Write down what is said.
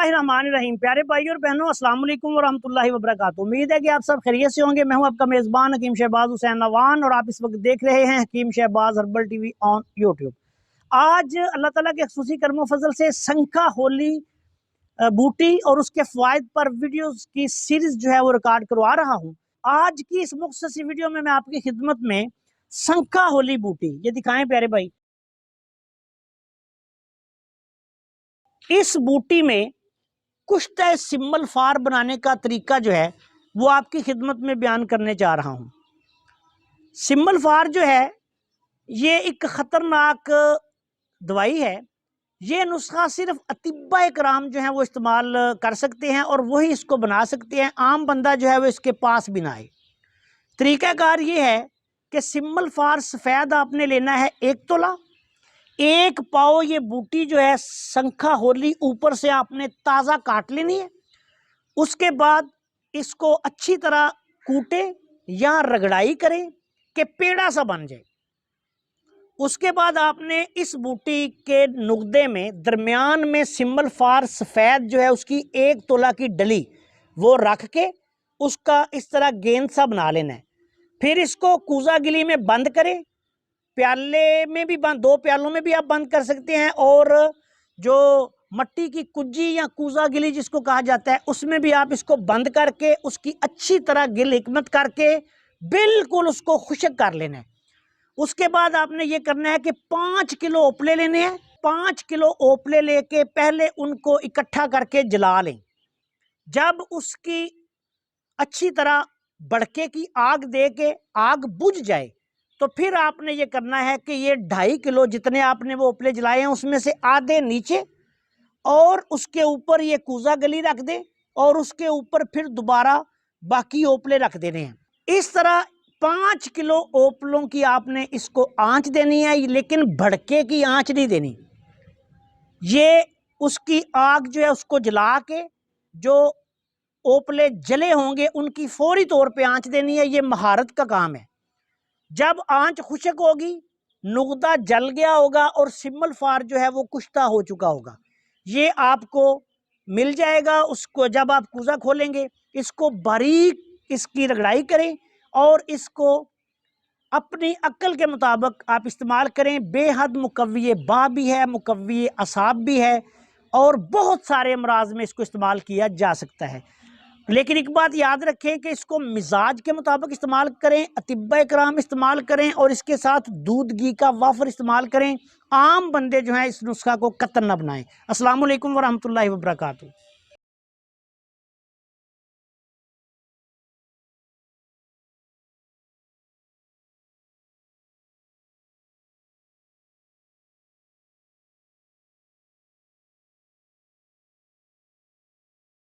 बिस्मिल्लाहिर्रहमानिर्रहीम। प्यारे भाई और बहनों, अस्सलाम वालेकुम वरहमतुल्लाहि वबरकातुहू। उम्मीद है कि आप सब खैरियत से होंगे। मैं हूं आपका मेज़बान हकीम शहबाज हुसैन नवान और आप इस वक्त देख रहे हैं Hakim Shahbaz herbal TV on YouTube. आज अल्लाह ताला के खुसूसी करम फजल से संखा होली बूटी और उसके फ़वाइद पर वीडियोस की सीरीज जो है वो रिकॉर्ड करवा रहा हूँ। आज की इस मुख्तसर वीडियो में मैं आपकी खिदमत में संखा होली बूटी ये दिखाएं प्यारे भाई। इस बूटी में कुश्ता सिम्बल फार बनाने का तरीका जो है वो आपकी खिदमत में बयान करने जा रहा हूँ। सिम्बल फार जो है ये एक ख़तरनाक दवाई है। ये नुस्खा सिर्फ अतिब्बा कराम जो है वो इस्तेमाल कर सकते हैं और वही इसको बना सकते हैं। आम बंदा जो है वो इसके पास भी ना आए। तरीक़ाकार ये है कि सिम्बल फार सफ़ेद आपने लेना है 1 तोला। 1 पाव ये बूटी जो है संखा होली ऊपर से आपने ताज़ा काट लेनी है। उसके बाद इसको अच्छी तरह कूटे या रगड़ाई करें कि पेड़ा सा बन जाए। उसके बाद आपने इस बूटी के नुक्दे में दरमियान में सिम्बल फार सफ़ेद जो है उसकी 1 तोला की डली वो रख के उसका इस तरह गेंद सा बना लेना है। फिर इसको कूजा गिली में बंद करें। प्याले में भी बंद, 2 प्यालों में भी आप बंद कर सकते हैं और जो मट्टी की कुज्जी या कूजा गिली जिसको कहा जाता है उसमें भी आप इसको बंद करके उसकी अच्छी तरह गिल हिकमत करके बिल्कुल उसको खुश्क कर लेना है। उसके बाद आपने ये करना है कि 5 किलो ओपले लेने हैं। 5 किलो ओपले लेके पहले उनको इकट्ठा करके जला लें। जब उसकी अच्छी तरह बड़के की आग दे के आग बुझ जाए तो फिर आपने ये करना है कि ये 2.5 किलो जितने आपने वो ओपले जलाए हैं उसमें से आधे नीचे और उसके ऊपर ये कूजा गली रख दे और उसके ऊपर फिर दोबारा बाकी ओपले रख देने हैं। इस तरह 5 किलो ओपलों की आपने इसको आंच देनी है, लेकिन भड़के की आंच नहीं देनी। ये उसकी आग जो है उसको जला के जो ओपले जले होंगे उनकी फौरी तौर पे आंच देनी है। ये महारत का काम है। जब आंच खुश्क होगी, नुक्ता जल गया होगा और सिम्बल फार जो है वो कुश्ता हो चुका होगा, ये आपको मिल जाएगा। उसको जब आप कूजा खोलेंगे इसको बारीक इसकी रगड़ाई करें और इसको अपनी अक्ल के मुताबिक आप इस्तेमाल करें। बेहद मुकव्वी बा भी है, मुकव्वी असाब भी है और बहुत सारे अमराज में इसको इस्तेमाल किया जा सकता है। लेकिन एक बात याद रखें कि इसको मिजाज के मुताबिक इस्तेमाल करें, अतिब्बा कराम इस्तेमाल करें और इसके साथ दूध घी का वाफर इस्तेमाल करें। आम बंदे जो हैं इस नुस्खा को कतन न बनाएं। अस्सलाम वालेकुम वरहमतुल्लाहि वबरकातुहू।